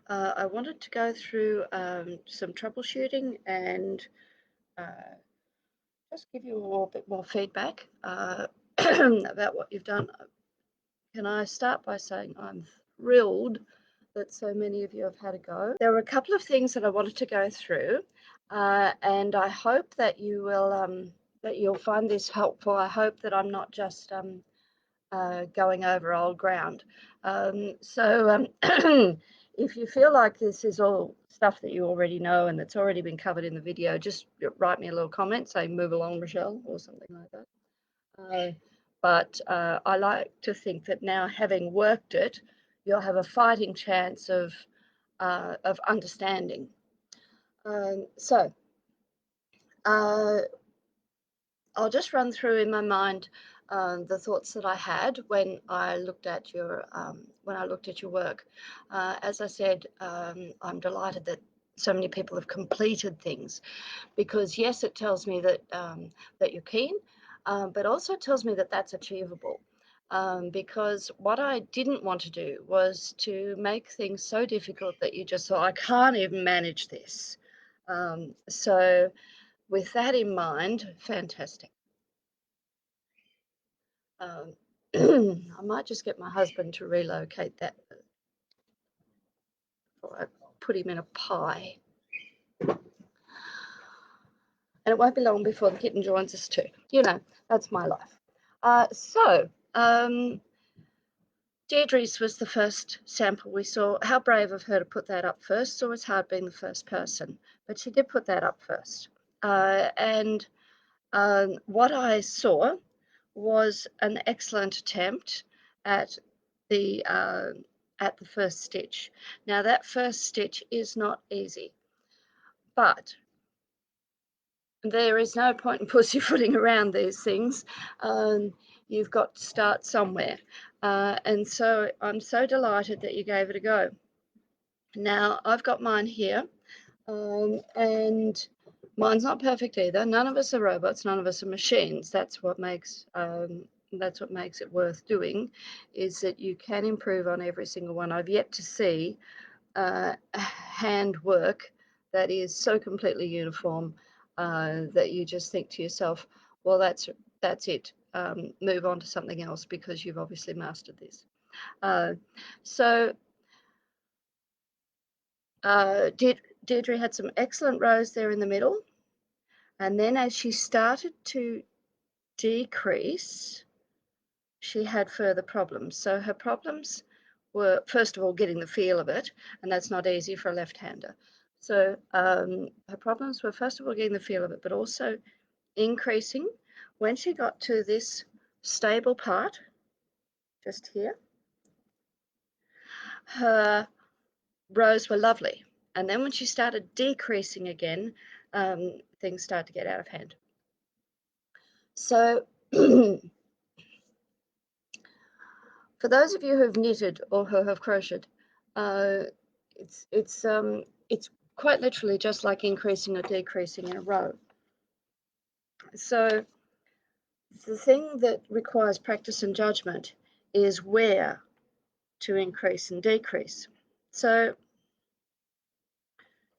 I wanted to go through some troubleshooting and uh, just give you a little bit more feedback about what you've done. Can I start by saying I'm thrilled that so many of you have had a go. There were a couple of things that I wanted to go through, and I hope that you will that you'll find this helpful. I hope that I'm not just going over old ground. If you feel like this is all stuff that you already know and that's already been covered in the video, just write me a little comment, say move along, Michelle, or something like that. But I like to think that now, having worked it, you'll have a fighting chance of understanding. Uh, I'll just run through in my mind the thoughts that I had when I looked at your work. As I said, I'm delighted that so many people have completed things, because yes, it tells me that that you're keen, but also tells me that that's achievable. Because what I didn't want to do was to make things so difficult that you just thought, I can't even manage this. So with that in mind, fantastic. I might just get my husband to relocate that before I put him in a pie. And it won't be long before the kitten joins us too. You know, that's my life. Deirdre's was the first sample we saw. How brave of her to put that up first. It's always hard being the first person, but she did put that up first. And what I saw was an excellent attempt at the first stitch. Now that first stitch is not easy, but there is no point in pussyfooting around these things. You've got to start somewhere, and so I'm so delighted that you gave it a go. Now I've got mine here, and mine's not perfect either. None of us are robots. None of us are machines. That's what makes it worth doing, is that you can improve on every single one. I've yet to see hand work that is so completely uniform that you just think to yourself, well, that's it. Move on to something else, because you've obviously mastered this. Deirdre had some excellent rows there in the middle, and then as she started to decrease, she had further problems. So her problems were, first of all, getting the feel of it, and that's not easy for a left-hander. So her problems were, first of all, getting the feel of it, but also increasing. When she got to this stable part, just here, her rows were lovely. And then when she started decreasing again, things started to get out of hand. So for those of you who have knitted or who have crocheted, it's quite literally just like increasing or decreasing in a row. So the thing that requires practice and judgment is where to increase and decrease. So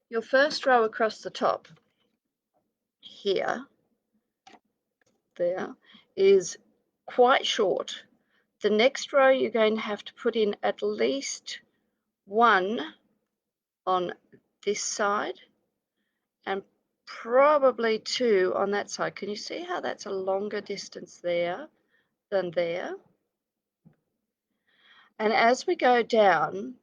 your first row across the top here, there, is quite short. The next row you're going to have to put in at least one on this side and probably two on that side. Can you see how that's a longer distance there than there? And as we go down,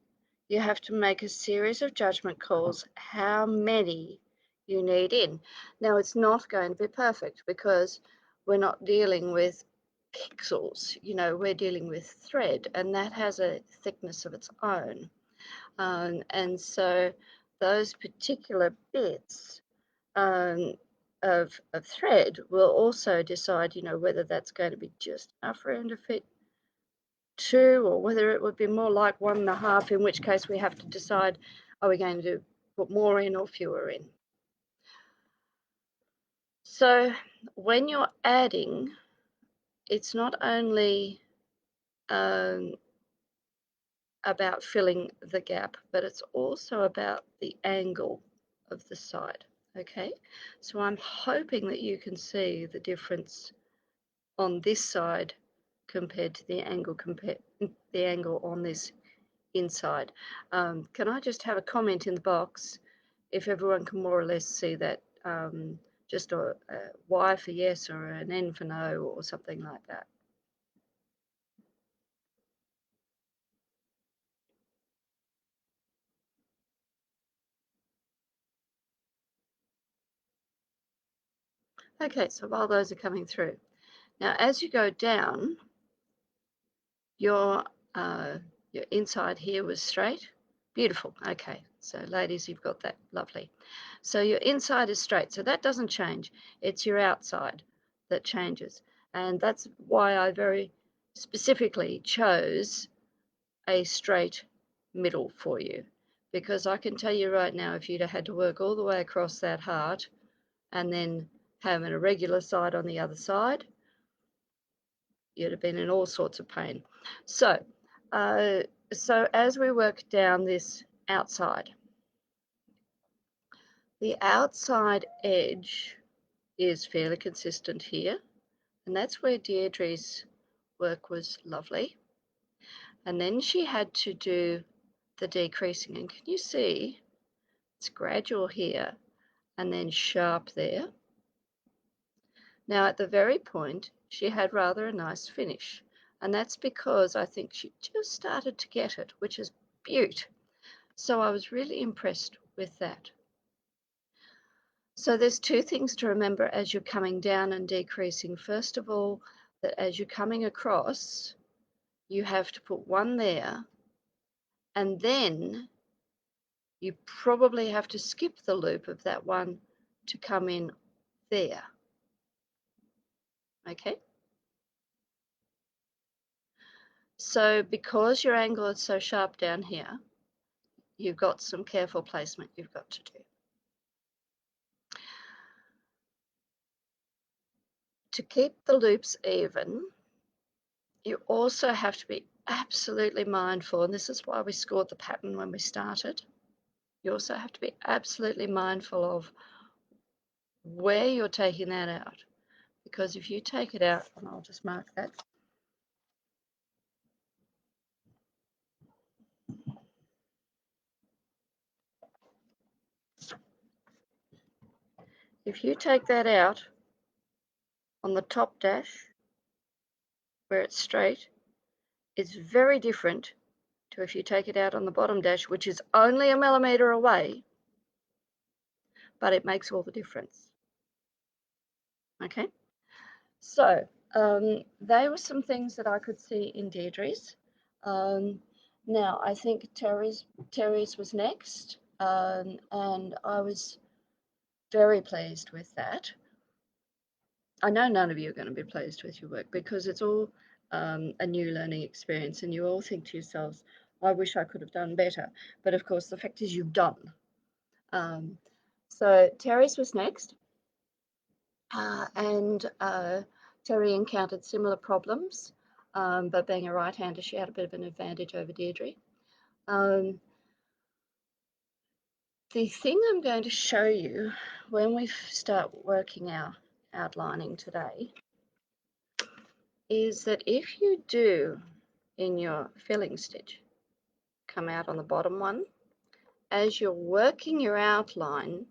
you have to make a series of judgment calls how many you need in. Now, it's not going to be perfect, because we're not dealing with pixels, you know, we're dealing with thread, and that has a thickness of its own. And so those particular bits of thread will also decide, you know, whether that's going to be just enough for him to fit two, or whether it would be more like 1.5, in which case we have to decide, are we going to put more in or fewer in? So when you're adding, it's not only about filling the gap, but it's also about the angle of the side. Okay, so I'm hoping that you can see the difference on this side compared to the angle on this inside. Can I just have a comment in the box if everyone can more or less see that? Just a Y for yes or an N for no or something like that. Okay, so while those are coming through, now as you go down, your inside here was straight. Beautiful. Okay, so ladies, you've got that. Lovely. So your inside is straight, so that doesn't change. It's your outside that changes. And that's why I very specifically chose a straight middle for you. Because I can tell you right now, if you'd have had to work all the way across that heart and then have an irregular side on the other side, you'd have been in all sorts of pain. So, so as we work down this outside, the outside edge is fairly consistent here, and that's where Deirdre's work was lovely. And then she had to do the decreasing, and can you see it's gradual here and then sharp there. Now at the very point she had rather a nice finish, and that's because I think she just started to get it, which is beaut. So I was really impressed with that. So there's two things to remember as you're coming down and decreasing. First of all, that as you're coming across, you have to put one there, and then you probably have to skip the loop of that one to come in there. Okay? So because your angle is so sharp down here, you've got some careful placement you've got to do. To keep the loops even, you also have to be absolutely mindful, and this is why we scored the pattern when we started. You also have to be absolutely mindful of where you're taking that out, because if you take it out, and I'll just mark that. If you take that out on the top dash where it's straight, it's very different to if you take it out on the bottom dash, which is only a millimetre away, but it makes all the difference. Okay, so they were some things that I could see in Deirdre's. Now I think Terry's was next, and I was very pleased with that. I know none of you are going to be pleased with your work because it's all a new learning experience, and you all think to yourselves, I wish I could have done better. But of course, the fact is you've done. So Terry's was next, and Terry encountered similar problems, but being a right-hander, she had a bit of an advantage over Deirdre. The thing I'm going to show you when we start working our outlining today is that if you do in your filling stitch come out on the bottom one, as you're working your outline,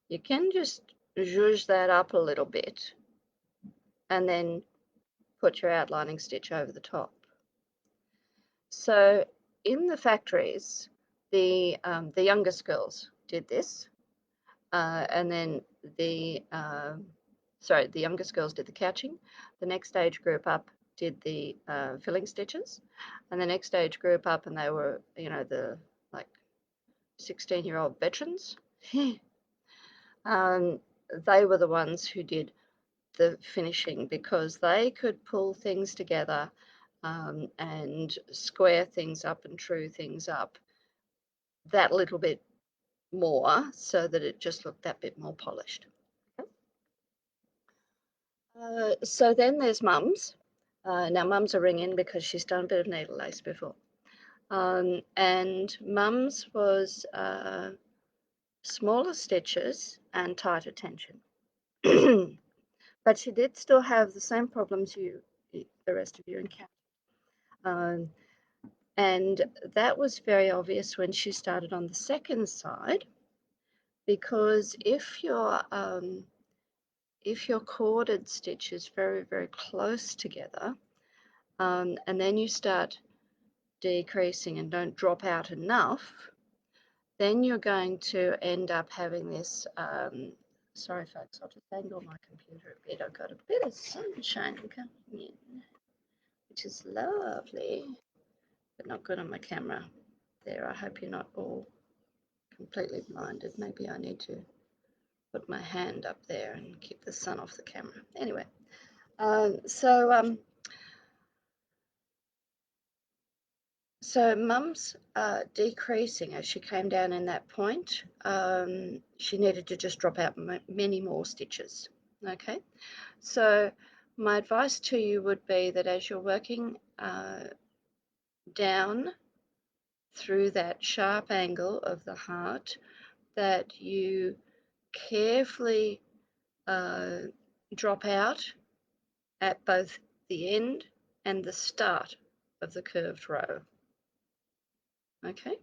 you can just zhuzh that up a little bit and then put your outlining stitch over the top. So in the factories, the youngest girls did this, and then the youngest girls did the couching. The next age group up did the filling stitches, and the next age group up, and they were, you know, the like 16-year-old veterans. They were the ones who did the finishing because they could pull things together and square things up and true things up that little bit more so that it just looked that bit more polished. So then there's Mum's. Now Mum's a ring in because she's done a bit of needle lace before. And Mum's was smaller stitches and tighter tension. But she did still have the same problems the rest of you encountered. Um, and that was very obvious when she started on the second side, because if your corded stitch is very, very close together, and then you start decreasing and don't drop out enough, then you're going to end up having this, sorry folks, I'll just angle my computer a bit. I've got a bit of sunshine coming in, which is lovely, but not good on my camera. There, I hope you're not all completely blinded. Maybe I need to put my hand up there and keep the sun off the camera. Anyway, so Mum's decreasing as she came down in that point. She needed to just drop out many more stitches. Okay, so my advice to you would be that as you're working down through that sharp angle of the heart, that you carefully drop out at both the end and the start of the curved row. Okay,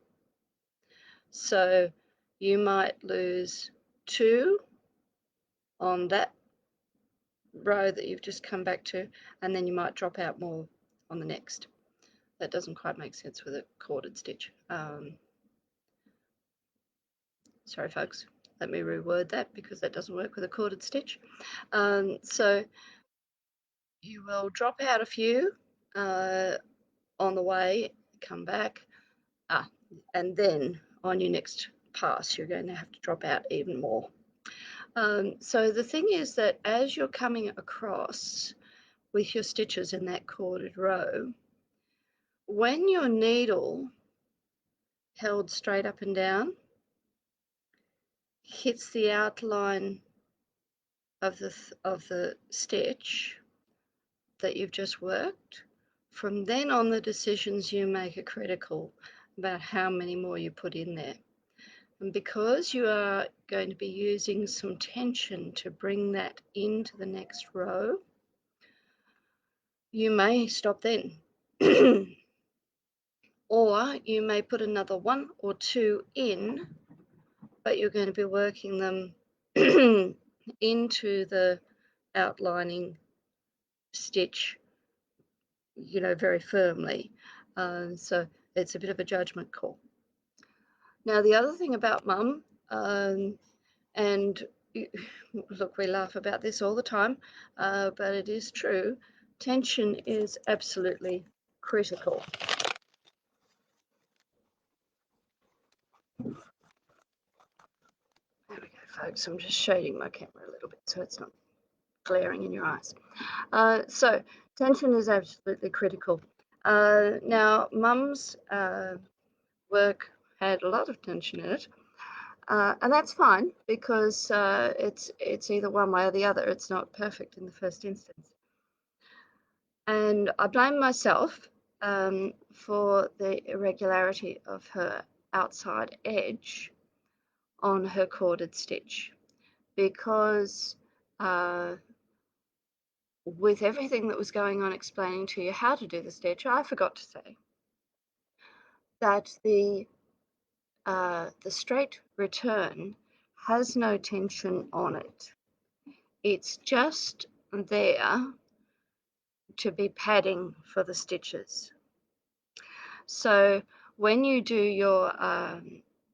so you might lose 2 on that row that you've just come back to, and then you might drop out more on the next. That doesn't quite make sense with a corded stitch. Sorry folks, let me reword that, because that doesn't work with a corded stitch. So you will drop out a few on the way, come back, and then on your next pass you're going to have to drop out even more. So the thing is that as you're coming across with your stitches in that corded row, when your needle held straight up and down hits the outline of the stitch that you've just worked, from then on the decisions you make are critical about how many more you put in there. And because you are going to be using some tension to bring that into the next row, you may stop then. Or you may put another 1 or 2 in, but you're going to be working them into the outlining stitch, very firmly. So it's a bit of a judgment call. Now, the other thing about Mum, and look, we laugh about this all the time, but it is true, tension is absolutely critical. There we go, folks. I'm just shading my camera a little bit so it's not glaring in your eyes. So tension is absolutely critical. Now, Mum's work had a lot of tension in it, and that's fine, because it's either one way or the other. It's not perfect in the first instance. And I blame myself for the irregularity of her outside edge on her corded stitch, because with everything that was going on explaining to you how to do the stitch, I forgot to say that the straight return has no tension on it. It's just there to be padding for the stitches. So when you do your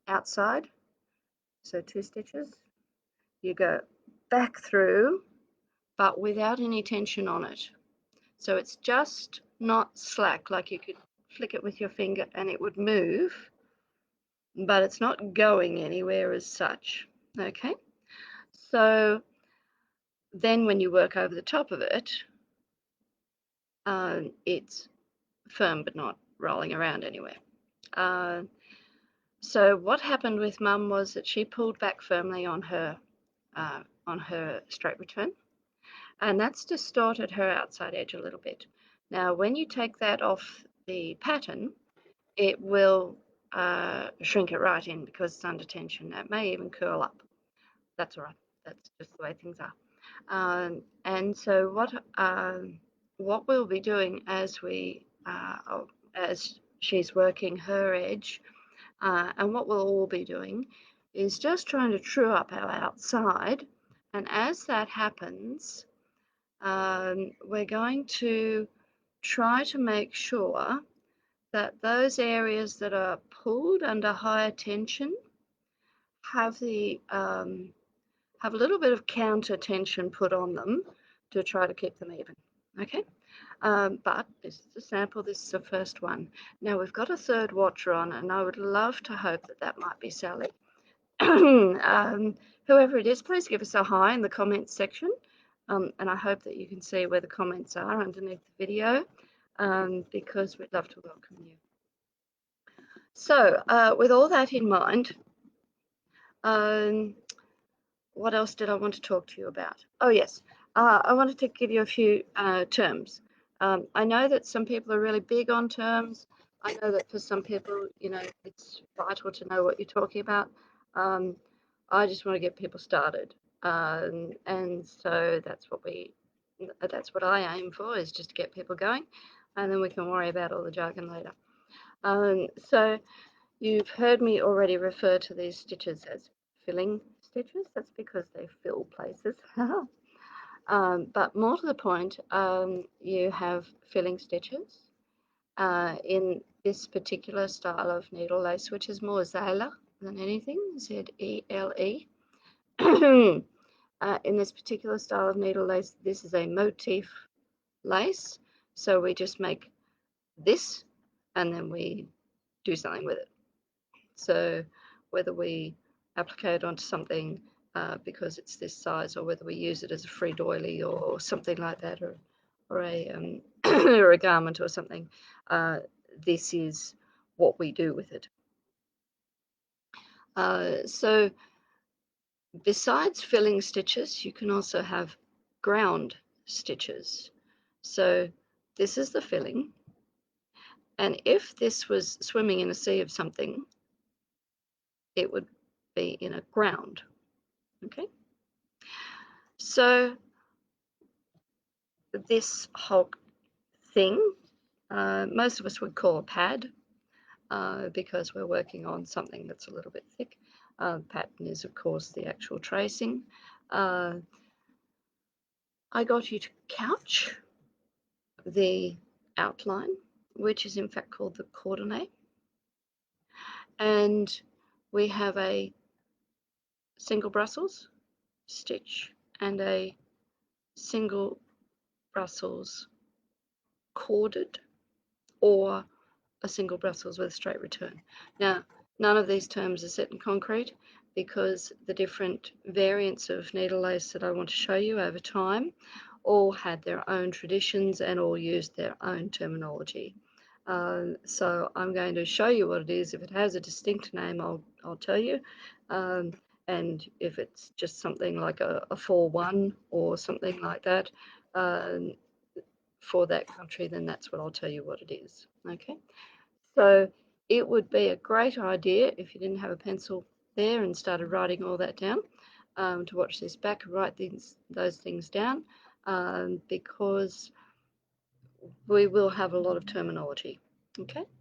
outside, so 2 stitches, you go back through, but without any tension on it. So it's just not slack, like you could flick it with your finger and it would move, but it's not going anywhere as such. Okay, so then when you work over the top of it, it's firm but not rolling around anywhere. So what happened with Mum was that she pulled back firmly on her straight return, and that's distorted her outside edge a little bit. Now, when you take that off the pattern, it will shrink it right in because it's under tension. It may even curl up. That's all right. That's just the way things are. And so what we'll be doing as she's working her edge, and what we'll all be doing is just trying to true up our outside. And as that happens, we're going to try to make sure that those areas that are pulled under higher tension have have a little bit of counter tension put on them to try to keep them even. Okay, but this is a sample. This is the first one. Now we've got a third watcher on, and I would love to hope that that might be Sally. Whoever it is, please give us a hi in the comments section. And I hope that you can see where the comments are underneath the video, because we'd love to welcome you. So with all that in mind, what else did I want to talk to you about? Oh, yes. I wanted to give you a few terms. I know that some people are really big on terms. I know that for some people, you know, it's vital to know what you're talking about. I just want to get people started. And so that's what I aim for, is just to get people going, and then we can worry about all the jargon later. So you've heard me already refer to these stitches as filling stitches. That's because they fill places. But more to the point, you have filling stitches in this particular style of needle lace, which is more Zela than anything, Z-E-L-E. In this particular style of needle lace, this is a motif lace. So we just make this and then we do something with it. So whether we apply it onto something because it's this size, or whether we use it as a free doily or something like that, or a or a garment or something, this is what we do with it. So besides filling stitches, you can also have ground stitches. So this is the filling, and if this was swimming in a sea of something, it would be in a ground. Okay, so this whole thing, most of us would call a pad, because we're working on something that's a little bit thick. Pattern is, of course, the actual tracing. I got you to couch the outline, which is in fact called the Cordonnet, and we have a single Brussels stitch and a single Brussels corded, or a single Brussels with a straight return. Now, none of these terms are set in concrete, because the different variants of needle lace that I want to show you over time all had their own traditions and all used their own terminology. So I'm going to show you what it is. If it has a distinct name, I'll tell you. And if it's just something like a 4-1 or something like that, for that country, then that's what I'll tell you what it is. Okay, so it would be a great idea, if you didn't have a pencil there and started writing all that down, to watch this back and write those things down, because we will have a lot of terminology. Okay.